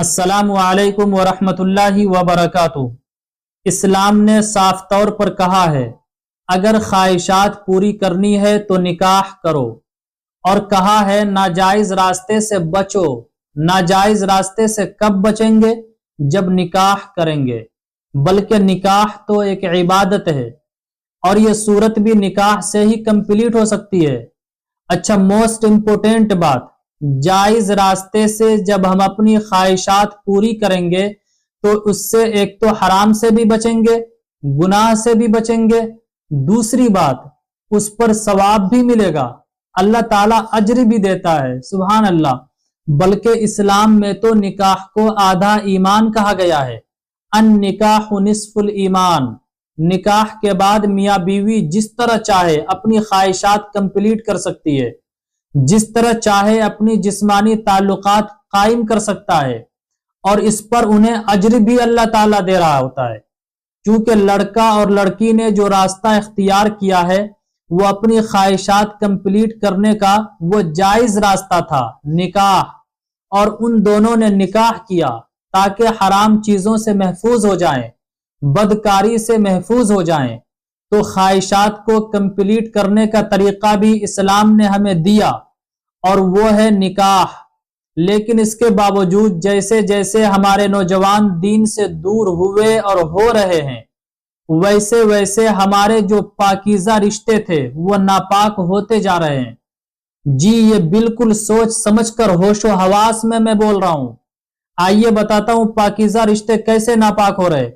السلام علیکم ورحمۃ اللہ وبرکاتہ۔ اسلام نے صاف طور پر کہا ہے اگر خواہشات پوری کرنی ہے تو نکاح کرو، اور کہا ہے ناجائز راستے سے بچو۔ ناجائز راستے سے کب بچیں گے؟ جب نکاح کریں گے، بلکہ نکاح تو ایک عبادت ہے، اور یہ صورت بھی نکاح سے ہی کمپلیٹ ہو سکتی ہے۔ اچھا، موسٹ امپورٹنٹ بات، جائز راستے سے جب ہم اپنی خواہشات پوری کریں گے تو اس سے ایک تو حرام سے بھی بچیں گے، گناہ سے بھی بچیں گے، دوسری بات اس پر ثواب بھی ملے گا، اللہ تعالیٰ اجر بھی دیتا ہے، سبحان اللہ۔ بلکہ اسلام میں تو نکاح کو آدھا ایمان کہا گیا ہے، النکاح نصف الایمان۔ نکاح کے بعد میاں بیوی جس طرح چاہے اپنی خواہشات کمپلیٹ کر سکتی ہے، جس طرح چاہے اپنی جسمانی تعلقات قائم کر سکتا ہے، اور اس پر انہیں اجر بھی اللہ تعالیٰ دے رہا ہوتا ہے، کیونکہ لڑکا اور لڑکی نے جو راستہ اختیار کیا ہے وہ اپنی خواہشات کمپلیٹ کرنے کا وہ جائز راستہ تھا، نکاح، اور ان دونوں نے نکاح کیا تاکہ حرام چیزوں سے محفوظ ہو جائیں، بدکاری سے محفوظ ہو جائیں۔ تو خواہشات کو کمپلیٹ کرنے کا طریقہ بھی اسلام نے ہمیں دیا، اور وہ ہے نکاح۔ لیکن اس کے باوجود جیسے جیسے ہمارے نوجوان دین سے دور ہوئے اور ہو رہے ہیں، ویسے ویسے ہمارے جو پاکیزہ رشتے تھے وہ ناپاک ہوتے جا رہے ہیں۔ جی، یہ بالکل سوچ سمجھ کر ہوش و حواس میں بول رہا ہوں۔ آئیے بتاتا ہوں پاکیزہ رشتے کیسے ناپاک ہو رہے۔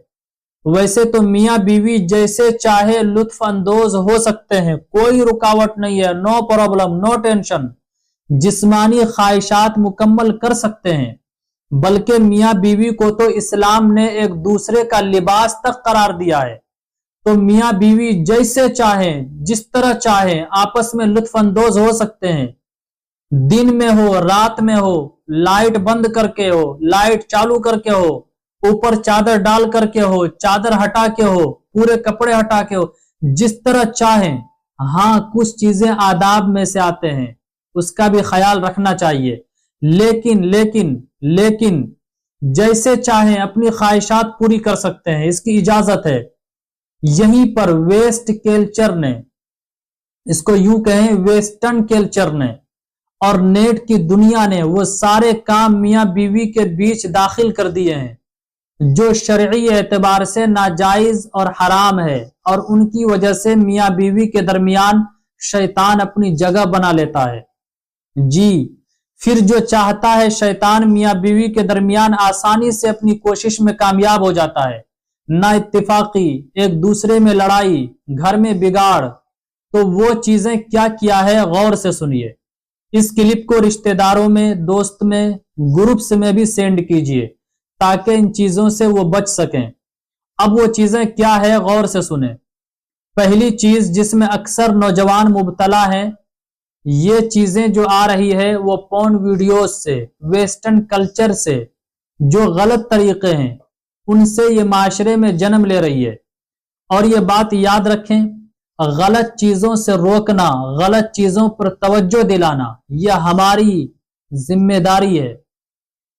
ویسے تو میاں بیوی جیسے چاہے لطف اندوز ہو سکتے ہیں، کوئی رکاوٹ نہیں ہے، نو پرابلم، نو ٹینشن، جسمانی خواہشات مکمل کر سکتے ہیں، بلکہ میاں بیوی کو تو اسلام نے ایک دوسرے کا لباس تک قرار دیا ہے۔ تو میاں بیوی جیسے چاہیں، جس طرح چاہیں آپس میں لطف اندوز ہو سکتے ہیں، دن میں ہو، رات میں ہو، لائٹ بند کر کے ہو، لائٹ چالو کر کے ہو، اوپر چادر ڈال کر کے ہو، چادر ہٹا کے ہو، پورے کپڑے ہٹا کے ہو، جس طرح چاہیں۔ ہاں، کچھ چیزیں آداب میں سے آتے ہیں، اس کا بھی خیال رکھنا چاہیے، لیکن جیسے چاہیں اپنی خواہشات پوری کر سکتے ہیں، اس کی اجازت ہے۔ یہیں پر ویسٹ کلچر نے، اس کو یوں کہیں ویسٹرن کلچر نے اور نیٹ کی دنیا نے وہ سارے کام میاں بیوی کے بیچ داخل کر دیے ہیں جو شرعی اعتبار سے ناجائز اور حرام ہے، اور ان کی وجہ سے میاں بیوی کے درمیان شیطان اپنی جگہ بنا لیتا ہے۔ جی، پھر جو چاہتا ہے شیطان میاں بیوی کے درمیان آسانی سے اپنی کوشش میں کامیاب ہو جاتا ہے، نا اتفاقی، ایک دوسرے میں لڑائی، گھر میں بگاڑ۔ تو وہ چیزیں کیا کیا ہے غور سے سنیے۔ اس کلپ کو رشتہ داروں میں، دوست میں، گروپس میں بھی سینڈ کیجئے تاکہ ان چیزوں سے وہ بچ سکیں۔ اب وہ چیزیں کیا ہے غور سے سنیں۔ پہلی چیز جس میں اکثر نوجوان مبتلا ہیں، یہ چیزیں جو آ رہی ہے وہ پورن ویڈیوز سے، ویسٹرن کلچر سے، جو غلط طریقے ہیں ان سے یہ معاشرے میں جنم لے رہی ہے۔ اور یہ بات یاد رکھیں، غلط چیزوں سے روکنا، غلط چیزوں پر توجہ دلانا، یہ ہماری ذمہ داری ہے۔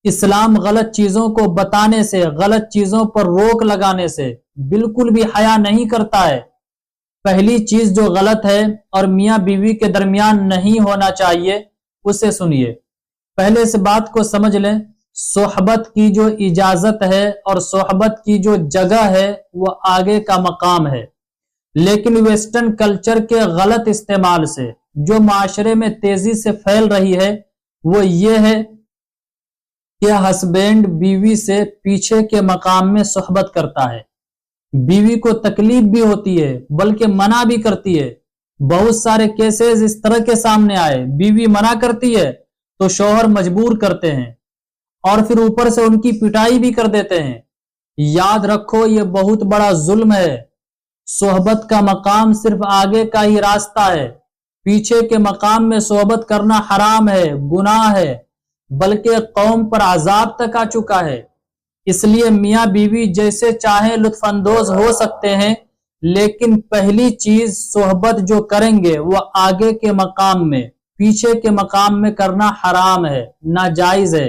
اسلام غلط چیزوں کو بتانے سے، غلط چیزوں پر روک لگانے سے بالکل بھی حیا نہیں کرتا ہے۔ پہلی چیز جو غلط ہے اور میاں بیوی کے درمیان نہیں ہونا چاہیے، اسے سنیے۔ پہلے اس بات کو سمجھ لیں، صحبت کی جو اجازت ہے اور صحبت کی جو جگہ ہے وہ آگے کا مقام ہے، لیکن ویسٹرن کلچر کے غلط استعمال سے جو معاشرے میں تیزی سے پھیل رہی ہے وہ یہ ہے کہ ہسبینڈ بیوی سے پیچھے کے مقام میں صحبت کرتا ہے۔ بیوی کو تکلیف بھی ہوتی ہے بلکہ منع بھی کرتی ہے۔ بہت سارے کیسز اس طرح کے سامنے آئے، بیوی منع کرتی ہے تو شوہر مجبور کرتے ہیں، اور پھر اوپر سے ان کی پٹائی بھی کر دیتے ہیں۔ یاد رکھو، یہ بہت بڑا ظلم ہے۔ صحبت کا مقام صرف آگے کا ہی راستہ ہے، پیچھے کے مقام میں صحبت کرنا حرام ہے، گناہ ہے، بلکہ قوم پر عذاب تک آ چکا ہے۔ اس لیے میاں بیوی جیسے چاہیں لطف اندوز ہو سکتے ہیں، لیکن پہلی چیز صحبت جو کریں گے وہ آگے کے مقام میں، پیچھے کے مقام میں کرنا حرام ہے، ناجائز ہے۔